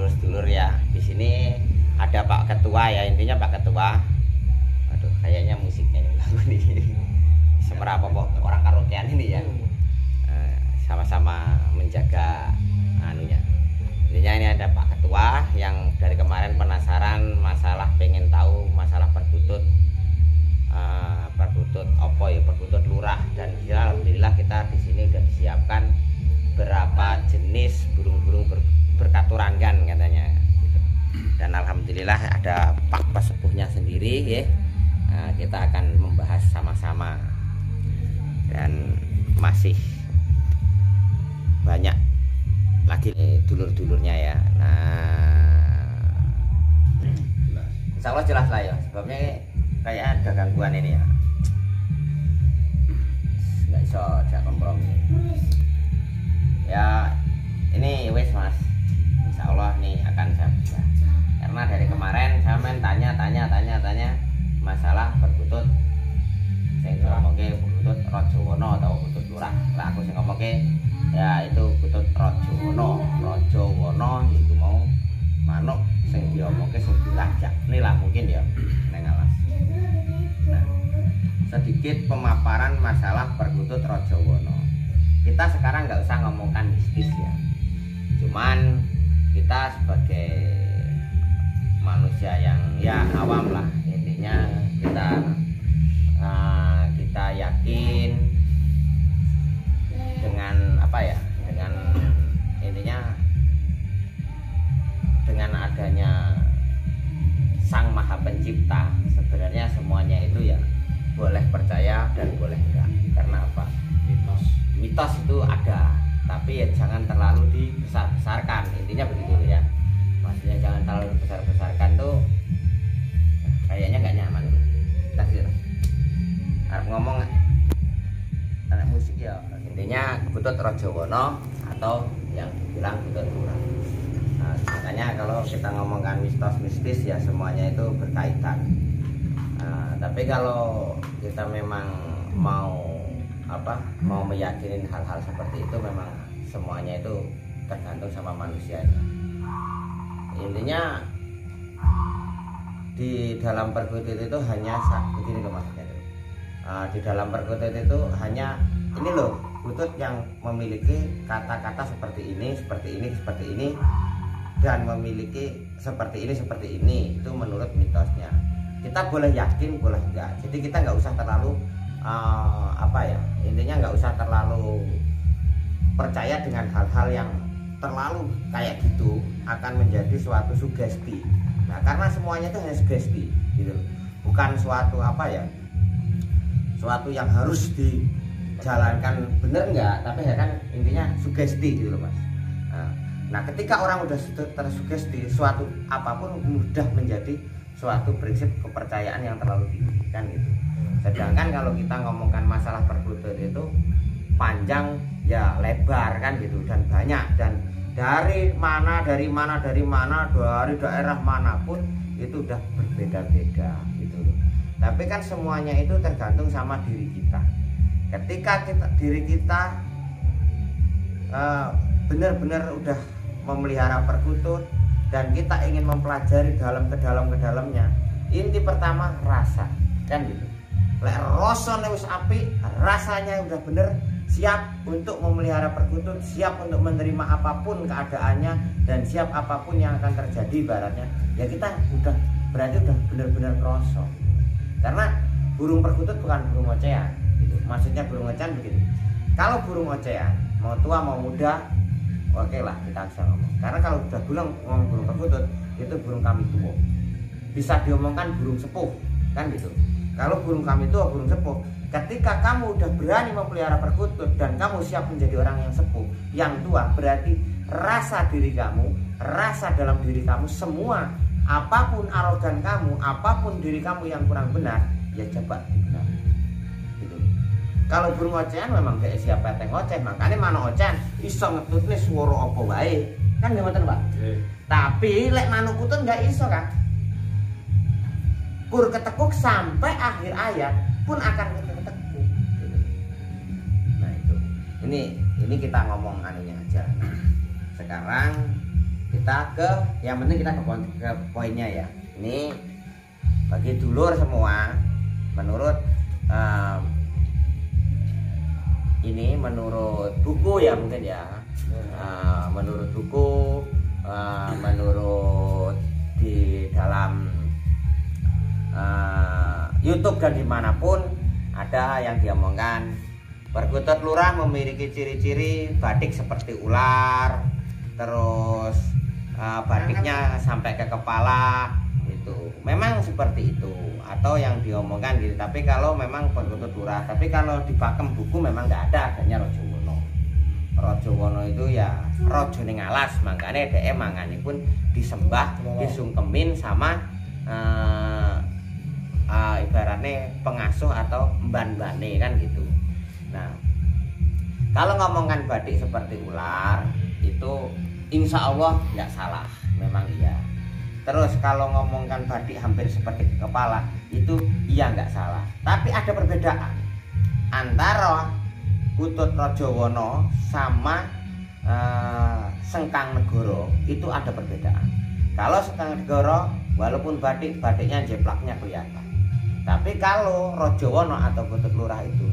sedulur-sedulur ya. Di sini ada Pak Ketua ya, intinya Pak Ketua. Aduh, kayaknya musiknya nih. Semerapa kok orang karaokean ini ya. Sama-sama menjaga anunya. Intinya ini ada Pak Ketua yang dari kemarin penasaran masalah, pengen tahu masalah perkutut. Perkutut opo ya, perkutut lurah, dan alhamdulillah kita di sini sudah disiapkan berapa jenis burung-burung berkaturanggan katanya gitu. Dan alhamdulillah ada Pak Pesepuhnya sendiri ya. Kita akan membahas sama-sama dan masih banyak lagi dulur-dulurnya ya. Insya Allah jelas lah ya, sebabnya kayak ada gangguan ini ya, nggak bisa jak kompromi ya. Ini wes mas, insya Allah nih akan saya bisa, karena dari kemarin saya main tanya masalah perkutut. Saya ngomongke perkutut Rajawana atau perkutut lurah. Lah aku sing ngomongke ya itu perkutut Rajawana itu mau manuk sing diomongke sing dilajak. Ini lah mungkin ya neng alas. Nah, sedikit pemaparan masalah perkutut Rajawana. Kita sekarang nggak usah ngomongkan mistis ya. Cuman kita sebagai manusia yang ya awam lah, intinya kita yakin dengan apa ya, dengan intinya dengan adanya Sang Maha Pencipta, sebenarnya semuanya itu ya boleh percaya dan boleh enggak. Karena apa? Mitos itu ada, tapi ya jangan terlalu dibesar-besarkan. Intinya begitu ya. Maksudnya jangan terlalu besar-besarkan tuh kayaknya nggak nyaman. Takdir. Harus ngomong anak musik ya. Intinya perkutut Rajawana atau yang dibilang perkutut lurah. Makanya kalau kita ngomongkan mistis ya semuanya itu berkaitan. Tapi kalau kita memang mau meyakini hal-hal seperti itu, memang semuanya itu tergantung sama manusianya. Intinya di dalam perkutut itu hanya begini loh maksudnya. Di dalam perkutut itu hanya ini loh, perkutut yang memiliki kata-kata seperti ini dan memiliki seperti ini, itu menurut mitosnya. Kita boleh yakin, boleh enggak. Jadi kita nggak usah terlalu intinya nggak usah terlalu percaya dengan hal-hal yang terlalu kayak gitu, akan menjadi suatu sugesti. Nah, karena semuanya itu hanya sugesti gitu, bukan suatu suatu yang harus dijalankan bener enggak, tapi ya kan intinya sugesti gitu loh mas. Nah, ketika orang udah tersugesti, suatu apapun mudah menjadi suatu prinsip kepercayaan yang terlalu tinggi kan gitu. Sedangkan kalau kita ngomongkan masalah perkutut itu panjang ya lebar kan gitu, dan banyak, dan dari daerah manapun itu udah berbeda-beda gitu loh. Tapi kan semuanya itu tergantung sama diri kita. Ketika diri kita benar-benar udah memelihara perkutut dan kita ingin mempelajari ke dalamnya, inti pertama rasa kan gitu. Lek rasane wis apik, rasanya udah bener, siap untuk memelihara perkutut, siap untuk menerima apapun keadaannya, dan siap apapun yang akan terjadi ibaratnya, ya kita berarti udah bener-bener krosok. Karena burung perkutut bukan burung ocehan gitu. Maksudnya burung ocehan begini, kalau burung ocehan mau tua mau muda, oke lah kita bisa ngomong. Karena kalau udah ngomong burung perkutut, itu burung kami tua, bisa diomongkan burung sepuh kan gitu. Kalau burung kami tua, burung sepuh, ketika kamu udah berani memelihara perkutut dan kamu siap menjadi orang yang sepuh, yang tua, berarti rasa diri kamu, rasa dalam diri kamu semua, apapun arogan kamu, apapun diri kamu yang kurang benar, ya coba dibenar gitu. Kalau burung ocehan memang kayak siapa yang ngoceh, makanya mana ocehan iso ngetutne swara apa wae kan nggih mboten Pak. Tapi lek manuk kutut nggak iso kan, kur ketekuk sampai akhir ayat pun akan ketekuk gitu. Nah itu ini kita ngomong anunya aja. Sekarang Kita ke yang penting kita ke poinnya ya. Ini bagi dulur semua, menurut ini menurut buku ya mungkin ya, menurut buku, menurut di dalam YouTube dan dimanapun ada yang diomongkan perkutut lurah memiliki ciri-ciri batik seperti ular, terus batiknya sampai ke kepala itu memang seperti itu atau yang diomongkan gitu. Tapi kalau memang perkutut lurah, tapi kalau di pakem buku memang nggak ada, adanya Rajawana. Rajawana itu ya raja ning alas, makanya dhek mangane pun disembah, disungkemin sama ibaratnya pengasuh atau mban-mbane kan gitu. Nah, kalau ngomongkan batik seperti ular itu insya Allah nggak salah, memang iya. Terus kalau ngomongkan batik hampir seperti kepala itu iya nggak salah. Tapi ada perbedaan antara Kutut Rajawana sama Sengkang Negara, itu ada perbedaan. Kalau Sengkang Negara walaupun batiknya jeplaknya kelihatan. Tapi kalau Rajawana atau Kutut Lurah itu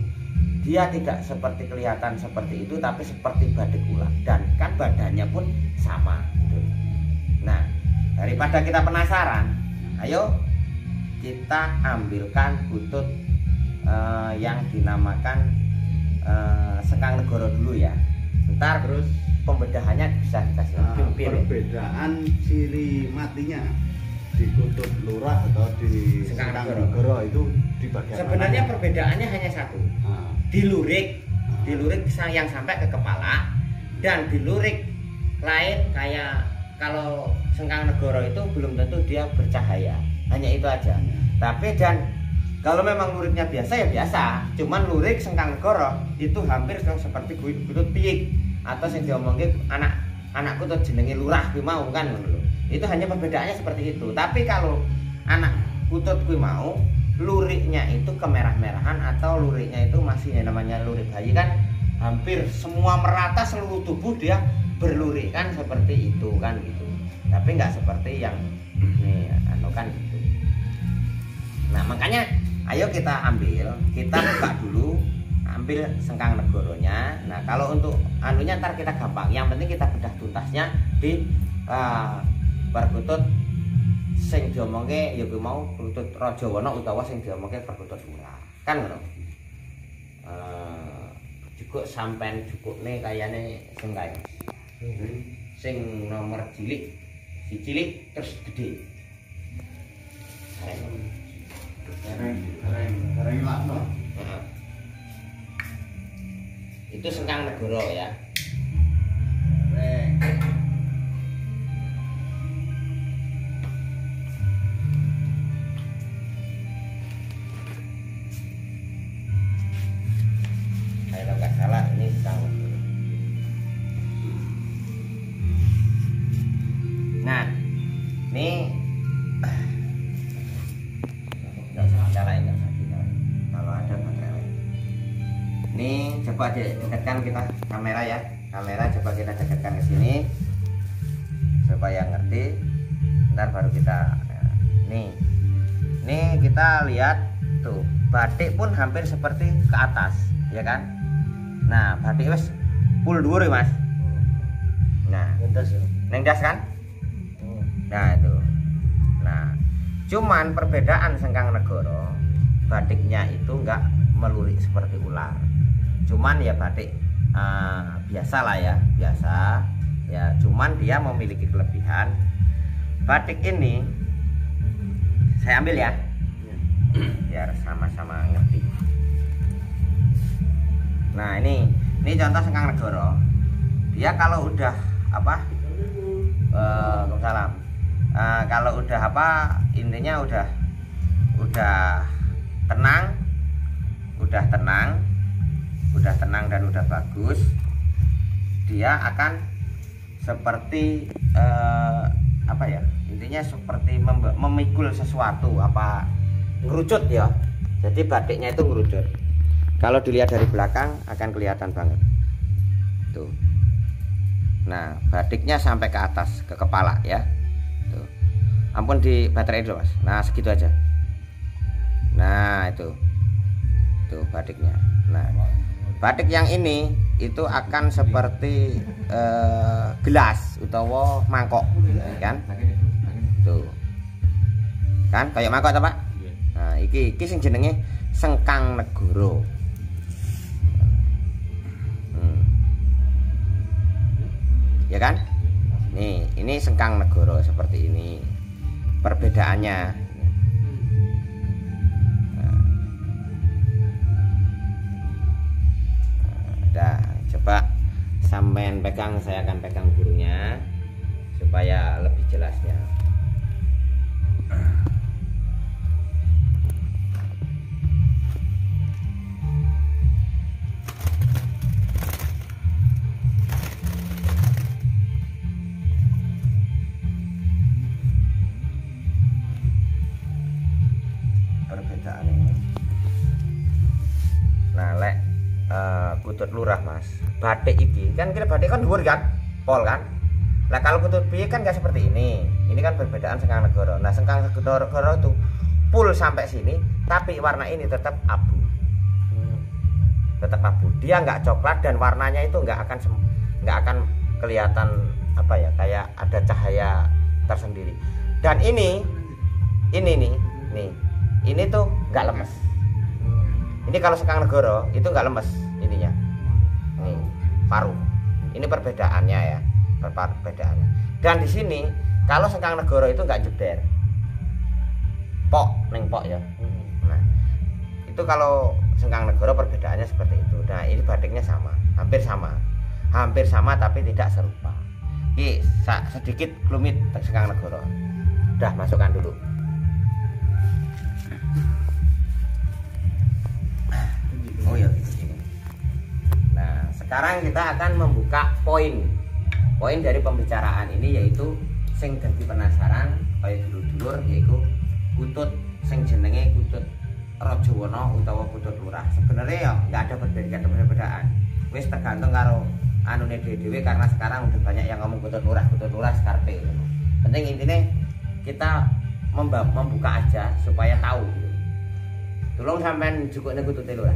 dia tidak seperti kelihatan seperti itu, tapi seperti batik ular dan kan badannya pun sama gitu. Nah, daripada kita penasaran, ayo kita ambilkan kutut yang dinamakan Sengkang Negara dulu ya. Ntar terus pembedahannya bisa dikasih perbedaan ciri matinya di Kutut Lurah atau di Sengkang Negara itu di bagian sebenarnya mana? Perbedaannya hanya satu. Di lurik yang sampai ke kepala, dan di lurik lain kayak kalau Sengkang Negara itu belum tentu dia bercahaya, hanya itu aja. Tapi dan kalau memang luriknya biasa ya biasa, cuman lurik Sengkang Negara itu hampir seperti kutut piik atau yang diomongin anak kutut jenenge lurah kuwi mau kan ngono. Itu hanya perbedaannya seperti itu. Tapi kalau anak kutut kuwi mau luriknya itu kemerah-merahan atau luriknya itu masih yang namanya lurik bayi kan hampir semua merata seluruh tubuh dia berlurik kan seperti itu kan gitu. Tapi nggak seperti yang ini kan gitu. Nah makanya ayo kita buka dulu, ambil Sengkang Negaranya. Nah kalau untuk anunya ntar kita gampang. Yang penting kita bedah tuntasnya di perkutut sing diomongke ya kuwi mau Kutut Rajawana utawa sing diomongke perkutut lurah. Kan ngono. Cukup sampean cukupne kayane sing kae. Sing nomor cilik, si cilik terus gede. Kareng lakno. Itu Sengkang Negara ya. Kalau nggak salah ini Sengkang Negara. Nah, ini kalau ada baterai. Ini coba dekatkan kita kamera ya. Kamera coba kita dekatkan ke sini supaya ngerti. Ntar baru kita nih kita lihat tuh batik pun hampir seperti ke atas ya kan. Nah batik wes full dhuwur ya Mas. Nah neng das kan. Nah itu. Nah cuman perbedaan Sengkang Negara batiknya itu enggak melurik seperti ular. Cuman ya batik biasa lah ya, biasa ya. Cuman dia memiliki kelebihan. Batik ini saya ambil ya, biar sama-sama ngerti. Nah ini contoh Sengkang Negara. Dia kalau udah apa? Salam. Kalau udah apa? Intinya udah tenang dan udah bagus, dia akan seperti apa ya, intinya seperti memikul sesuatu, apa ngerucut ya. Jadi batiknya itu ngerucut. Kalau dilihat dari belakang akan kelihatan banget tuh. Nah, batiknya sampai ke atas, ke kepala ya. Tuh. Ampun di baterai dulu, Mas. Nah, segitu aja. Nah, itu. Tuh batiknya. Nah, batik yang ini itu akan seperti gelas utawa mangkok, kan? Tuh. Kan kayak mangkok ta, Pak? Nah, iki sing jenenge Sengkang Negoro. Ya kan? Nih, ini Sengkang Negoro seperti ini. Perbedaannya. Nah, coba sampean pegang, saya akan pegang burungnya supaya lebih jelasnya. Perbedaannya. Nah, lek kutut lurah, Mas, batik iki kan kita batik kan dhuwur kan, pol kan. Nah, kalau kutut piye kan nggak seperti ini. Ini kan perbedaan Sengkang Negoro. Nah, Sengkang Negoro itu full sampai sini, tapi warna ini tetap abu. Tetap abu. Dia nggak coklat dan warnanya itu nggak akan kelihatan apa ya, kayak ada cahaya tersendiri. Dan ini nih, ini tuh nggak lemes. Ini kalau Sengkang Negoro itu nggak lemes ininya. Nih, paruh. Ini perbedaannya ya, perbedaannya. Dan di sini kalau Sengkang Negoro itu nggak jeder. Pok ya. Nah, itu kalau Sengkang Negoro perbedaannya seperti itu. Nah, ini batiknya sama, hampir sama tapi tidak serupa. Ini sedikit klumit Sengkang Negoro. Udah, masukkan dulu. Oh ya, nah sekarang kita akan membuka poin dari pembicaraan ini, yaitu sing dadi penasaran kaya dulur-dulur, yaitu kutut sing jenenge kutut Rajawana utawa kutut lurah. Sebenarnya ya nggak ada perbedaan, wis tergantung karo anune dhewe, karena sekarang udah banyak yang ngomong kutut lurah skarpe. Penting intinya kita membuka aja supaya tahu. Tolong sampean jukukne kutut lurah.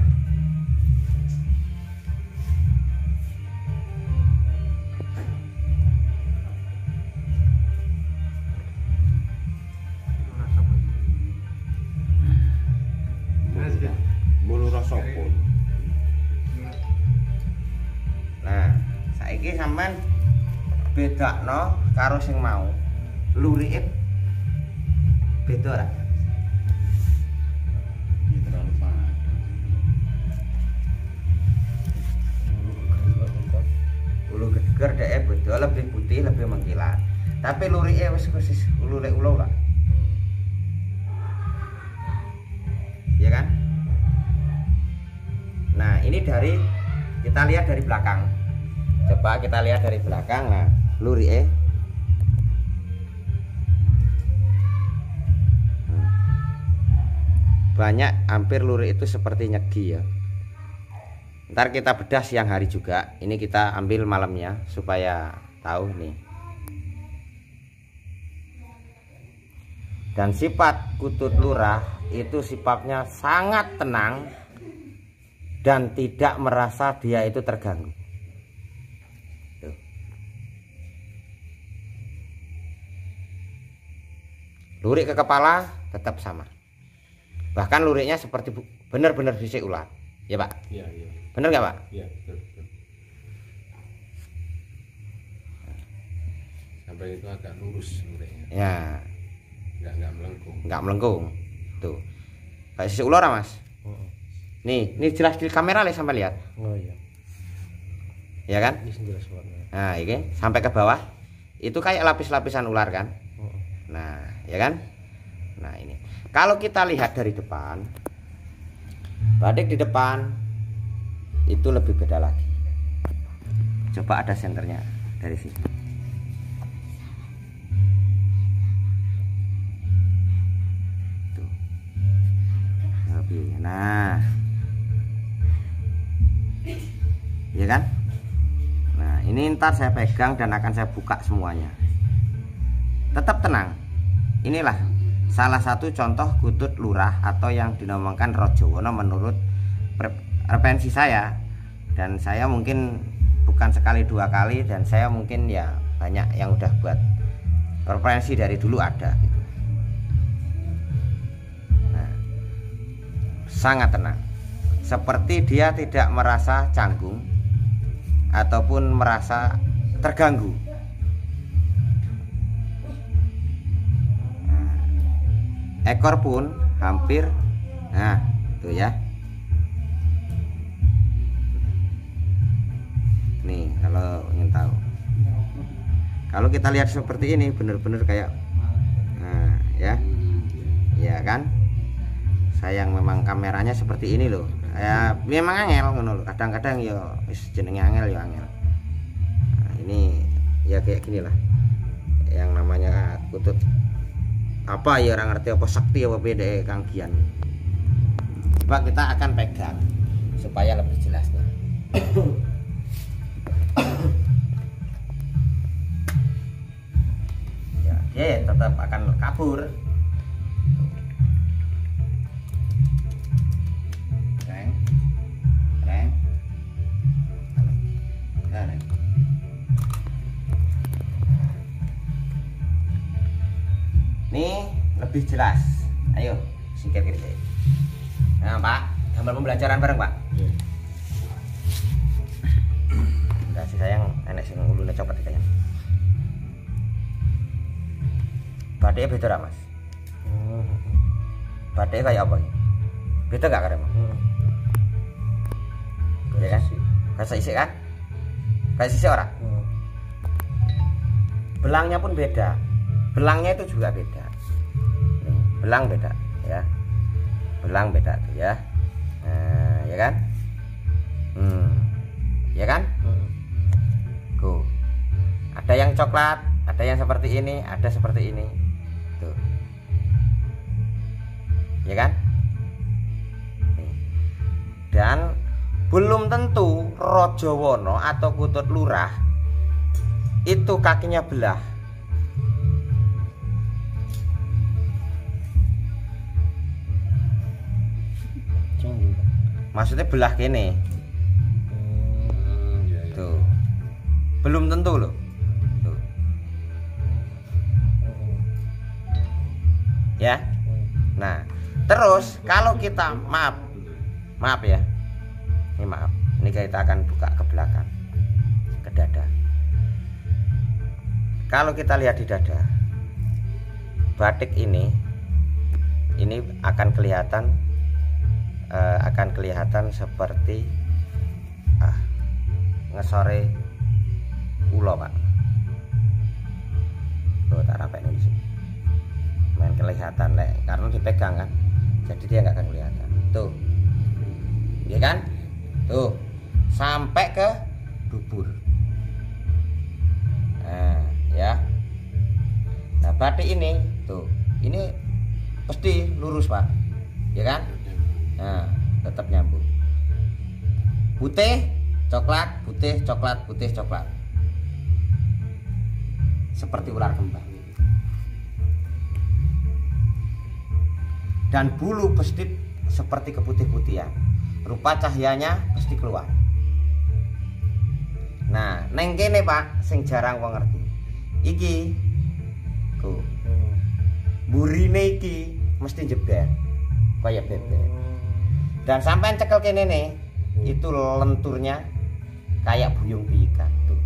Nah, saiki sampean bedakno karo sing mau. Lurike beda ora? Ya terlalu padat. Ulu geger dhek beda, lebih putih, lebih mengkilat. Tapi lurike wis lurik ulo lah. Ya kan? Nah, ini kita lihat dari belakang. Coba kita lihat dari belakang. Nah, lurike. Banyak hampir lurik itu seperti nyegi ya. Ntar kita bedah siang hari juga. Ini kita ambil malamnya supaya tahu nih. Dan sifat kutut lurah itu sifatnya sangat tenang dan tidak merasa dia itu terganggu. Tuh. Lurik ke kepala tetap sama. Bahkan luriknya seperti benar-benar fisik ular. Ya, Pak? Iya. Benar nggak, Pak? Iya, betul. Sampai itu agak lurus luriknya. Ya. Enggak melengkung. Enggak melengkung. Tuh. Kayak sisik ular, Mas. Nih, ini jelas di kamera sampai lihat. Oh iya. Ya kan? Ini jelas warna. Nah, ini sampai ke bawah. Itu kayak lapis-lapisan ular kan? Nah, ya kan? Nah, ini. Kalau kita lihat dari depan, batik di depan itu lebih beda lagi. Coba ada senternya dari sini. Tuh. Lebih. Nah, ya kan? Nah, ini Ini ntar saya pegang dan akan saya buka semuanya. Tetap tenang. Inilah salah satu contoh kutut lurah atau yang dinamakan Rajawana menurut referensi saya. Dan saya mungkin bukan sekali dua kali, dan saya mungkin ya banyak yang udah buat referensi dari dulu ada gitu. Nah, sangat tenang. Seperti dia tidak merasa canggung ataupun merasa terganggu. Nah, ekor pun hampir, nah itu ya. Nih kalau ingin tahu, kalau kita lihat seperti ini benar-benar kayak, nah ya, ya kan. Sayang memang kameranya seperti ini loh. Ya memang angel ngono lho. Kadang-kadang ya wis jenenge angel ya angel. Nah, ini ya kayak gini lah. Yang namanya kutut apa ya, orang ngerti apa sakti apa beda Kang Gian. Coba kita akan pegang supaya lebih jelasnya. Ya, dia tetap akan kabur. Ini lebih jelas. Ayo, singkir kiri. Nah, Pak, gambar pembelajaran bareng, Pak. Kasih sayang, enek sing ulune copot kayaknya. Bathike beda ra, Mas? Bathike kayak apa iki? Beda gak karo, Mas? Ya kan? Kayak sisik kan? Kayak sisik ora? Belangnya pun beda. Belangnya itu juga beda. Nih, belang beda ya. Belang beda tuh ya. Nah, ya kan? Ya kan? Go. Ada yang coklat, ada yang seperti ini, ada seperti ini. Tuh. Ya kan? Nih. Dan belum tentu Rajawana atau kutut lurah itu kakinya belah. Maksudnya belah kene. Tuh. Belum tentu loh. Tuh. Ya. Nah, terus kalau kita maaf ya. Ini maaf. Ini kita akan buka ke belakang. Ke dada. Kalau kita lihat di dada, batik ini akan kelihatan seperti ngesore ulo, Pak. Tuh tak rapek di sini. Main kelihatan karena dipegang kan. Jadi dia nggak akan kelihatan. Tuh. Iya kan? Tuh. Sampai ke dubur. Nah, ya. Nah, batik ini tuh. Ini pasti lurus, Pak. Ya kan? Nah, tetap nyambung. Putih, coklat, putih, coklat, putih, coklat. Seperti ular kembang. Dan bulu pasti seperti keputih-putihan. Rupa cahayanya pasti keluar. Nah, neng kene, Pak, sing jarang wong ngerti. Iki ku. Burine iki mesti jeber kayak bebek. Dan sampai cekel kene nih, itu lenturnya kayak buyung piikan tuh.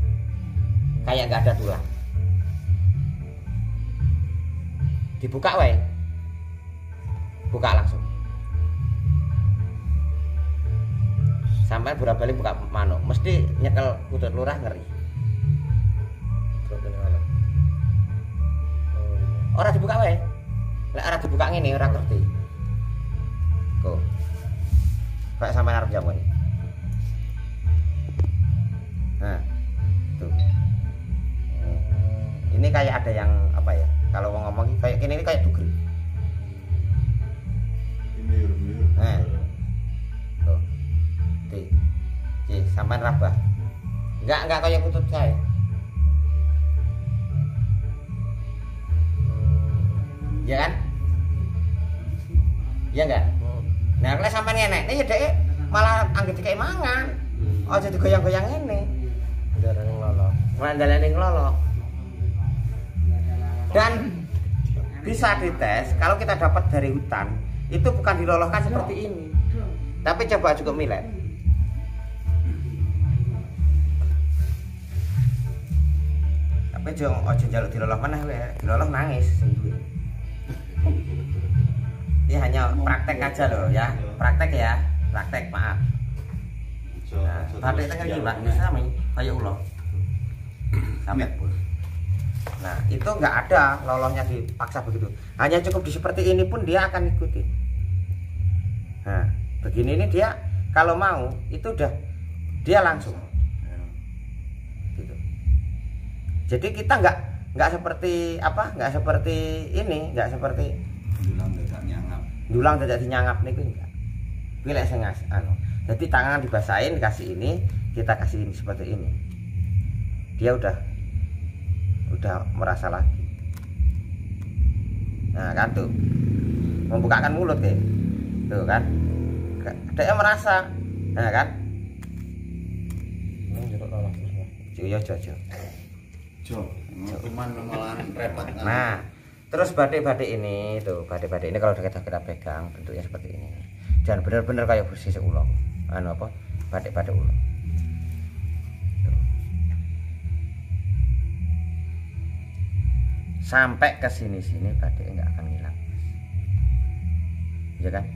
Kayak nggak ada tulang. Dibuka wae. Buka langsung. Sampai berapa kali buka manuk, mesti nyekel kutut lurah ngeri. Ora dibuka wae. Lek ora dibuka ngene ora ngerti. Kok. Kayak sampai arep jamu ini. Nah, tuh. Ini kayak ada yang apa ya? Kalau mau ngomong kayak gini, ini kayak dugri. Nah, tuh. Sampai rabah. Enggak kayak kutut saya. Ya kan? Iya enggak? Nah, kalau sampai ngene, ini ya dek malah anggap dikai mangan. Aja digoyang-goyang ngene. Darane nglolok. Mandalane nglolok. Dan bisa dites kalau kita dapat dari hutan, itu bukan dilolokkan seperti ini. Tapi coba cukup milet. Tapi aja njaluk diloloh meneh kowe, diloloh nangis sing duwe. Ini hanya praktek aja loh ya, praktek maaf. Nah, batik tengah iki Pak, sami kayak ulo. Sampai pun. Nah, itu nggak ada lolohnya dipaksa begitu. Hanya cukup di seperti ini pun dia akan ikuti. Nah, begini ini dia kalau mau itu udah dia langsung. Gitu. Jadi kita nggak seperti apa? Nggak seperti ini, nggak seperti dulang tidak dinyangap niku enggak. Kuwi lek sing anu. Jadi tangan dibasahin dikasih ini, kita kasih ini seperti ini. Dia udah merasa lagi. Nah, kan tuh. Membukakan mulut kayak. Tuh kan. Dia merasa. Nah, kan? Jeruk lolos terus. Jo. Jo, cuman malahan repot. Nah, terus batik-batik ini tuh, batik-batik ini kalau kita pegang bentuknya seperti ini. Dan benar-benar kayak bersih ulo. Anu apa? Batik-batik ulo. Tuh. Sampai ke sini-sini batik enggak akan hilang. Ya kan?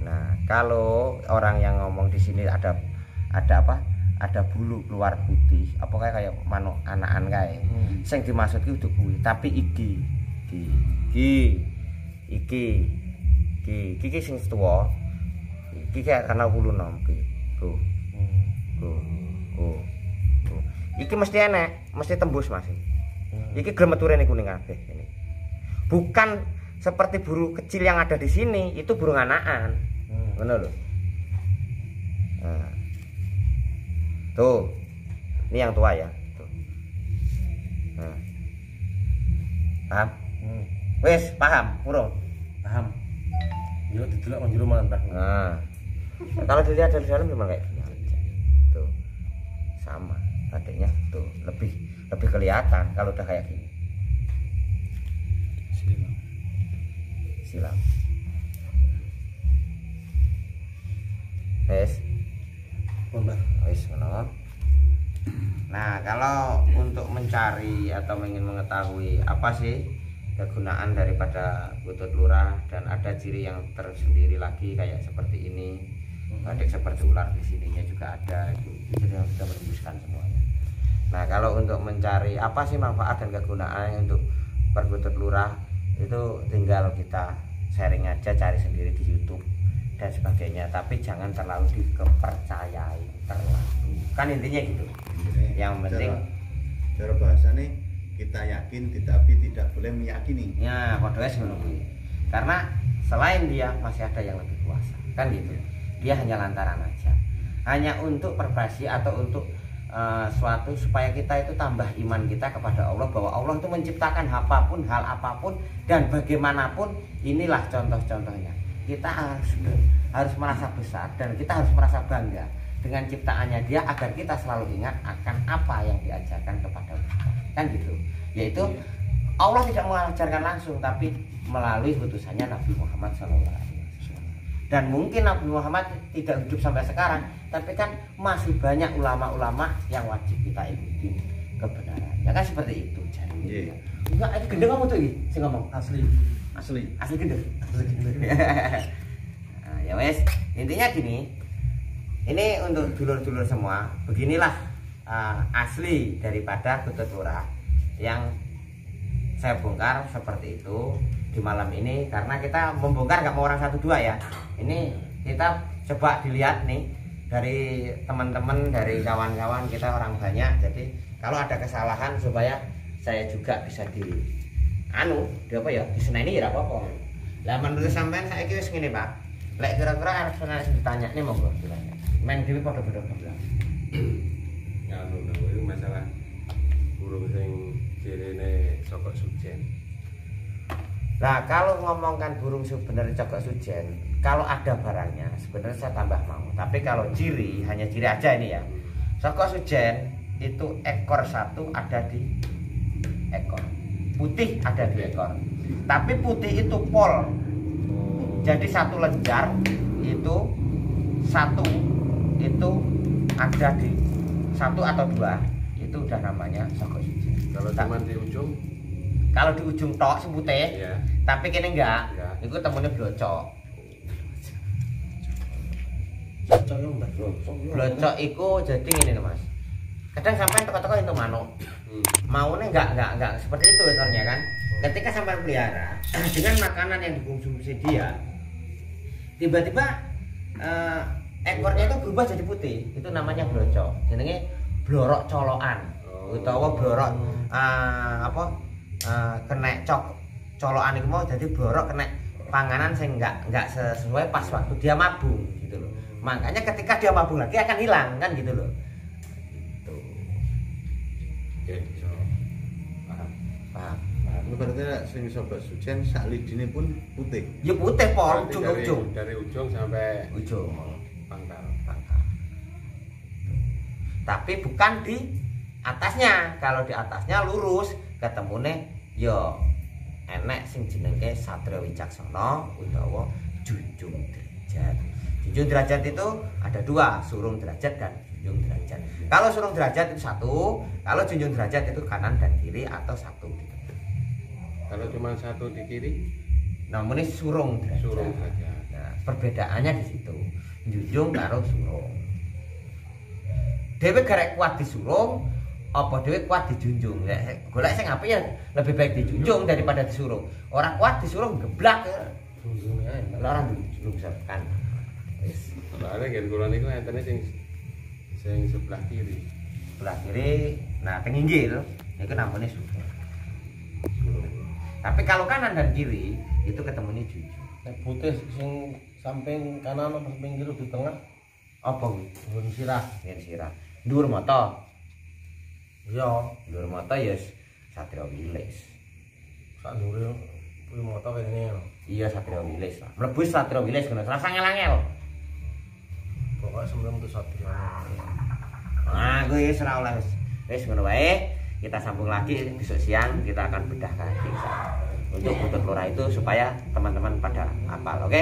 Nah, kalau orang yang ngomong di sini ada apa? Ada bulu keluar putih, apa kayak manuk anakan kae. Sing dimaksud ki udah kuwi, tapi iki sing tuwa. Iki karena bulu nom ki. Tuh. Iki mesti enek, mesti tembus Mas. Iki gelem meturene kuning kabeh ini. Bukan seperti burung kecil yang ada di sini, itu burung anakan. Ngono lho. Nah. Tuh, ini yang tua ya. Tuh. Nah. Paham? Wes, paham, urung? Paham. Yo didelok nang jero malah. Nah. Kalau dilihat dari dalam memang kayak gini aja. Tuh. Sama batiknya tuh, lebih kelihatan kalau udah kayak gini. Silam. Wes. Wis ngono. Nah, kalau untuk mencari atau ingin mengetahui apa sih kegunaan daripada kutut lurah, dan ada ciri yang tersendiri lagi kayak seperti ini, batik seperti ular di sininya juga ada, itu jadi yang sudah menembuskan semuanya. Nah, kalau untuk mencari apa sih manfaat dan kegunaan untuk perkutut lurah, itu tinggal kita sharing aja, cari sendiri di YouTube dan sebagainya, tapi jangan terlalu dipercayai terlalu, kan intinya gitu. Yang penting cara bahasa nih, kita yakin tapi tidak boleh meyakini ya padahal ngono kuwi, karena selain dia masih ada yang lebih kuasa, kan gitu. Dia hanya lantaran aja, hanya untuk perbasi atau untuk suatu supaya kita itu tambah iman kita kepada Allah, bahwa Allah itu menciptakan apapun, hal apapun dan bagaimanapun. Inilah contoh-contohnya. Kita harus merasa besar dan kita harus merasa bangga dengan ciptaannya dia, agar kita selalu ingat akan apa yang diajarkan kepada kita, kan gitu. Yaitu Allah tidak mengajarkan langsung, tapi melalui utusannya Nabi Muhammad SAW. Dan mungkin Nabi Muhammad tidak hidup sampai sekarang, tapi kan masih banyak ulama-ulama yang wajib kita ikuti kebenaran. Ya kan seperti itu. Jadi enggak, ini gendeng kamu tuh ini, saya ngomong asli gendeng. Nah, ya wes, intinya gini. Ini untuk dulur-dulur semua, beginilah asli daripada kutut lurah yang saya bongkar seperti itu di malam ini, karena kita membongkar nggak mau orang 1-2 ya. Ini kita coba dilihat nih dari teman-teman, dari kawan-kawan kita orang banyak. Jadi kalau ada kesalahan supaya saya juga bisa diseneni ya apa-apa. Lah menurut sampean saiki wis ngene, Pak. Lek kira-kira arep ditanya nih monggo ditanya. Meng dhewe padha beda belas. Nganu itu masalah burung sing cirine Cokok Sujen. Nah, kalau ngomongkan burung sebenarnya Cokok Sujen, kalau ada barangnya sebenarnya saya tambah mau. Tapi kalau ciri, hanya ciri aja ini ya. Cokok Sujen itu ekor satu ada di ekor. Putih ada di ekor. Tapi putih itu pol. Jadi satu lenjar itu satu itu ada di satu atau dua itu udah namanya Cokok Sujen. Kalau cuma di ujung, Kalau di ujung tok sing putih, ya. tapi kene enggak, Enggak. itu temennya blocok. Cocok yo mbak. Blocok itu jadi gini loh Mas. Kadang sampai toko-toko itu manuk. Maunya enggak seperti itu ekornya kan. Ketika sampai pelihara dengan makanan yang dikonsumsi dia, tiba-tiba ekornya itu berubah jadi putih. Itu namanya blocok. Jenenge blorok colokan. Utawa blorok kena colokan itu mau jadi blorok kena panganan sing enggak sesuai pas waktu dia mabung gitu loh. Makanya ketika dia mabung lagi akan hilang kan gitu loh. Gitu. Oke, so paham. Paham? Itu berarti sing Cokok Sujen sak lidine pun putih. Ya putih pol Berarti ujung ke ujung. dari ujung sampai Ujung. pangkal. Tapi bukan di atasnya. Kalau di atasnya lurus ketemune yo enek sing jenenge Satrio Wicaksana utawa Junjung Derajat. Junjung Derajat itu ada dua, Surung Derajat dan Junjung Derajat. Kalau Surung Derajat itu satu, kalau Junjung Derajat itu kanan dan kiri atau satu di tengah. Kalau cuma satu di kiri, Namanya Surung Derajat. surung saja. Nah, perbedaannya di situ. Junjung karo surung. Dewe garek kuat di surung, apa dewe kuat dijunjung. Golek sing apik ya lebih baik dijunjung daripada disurung. Orang kuat disurung geblak. Junjunge ae. Lah orang dulu bisa kan. Wis, Soalnya gen kula niku entene sing sebelah kiri. sebelah kiri, nah tenginggil itu namanya surung. Tapi kalau kanan dan kiri itu ketemunya junjung. Nek putih sing samping kanan apa samping kiri di tengah Apa kuwi? nggon sirah. Yen sirah. Dhuwur mata. Iya, Dhuwur mata ya Satrio Wilis. sak ndure kuwi moto kene. Iya Satrio Wilis lah. Mlebu Satrio Wilis ngono. Rasa ngel-ngel. Pokoke sebelum itu satria. Nah, gue ora oleh wis ngono wae. Kita sambung lagi besok siang kita akan bedah lagi untuk kutut lurah itu supaya teman-teman pada hafal, oke?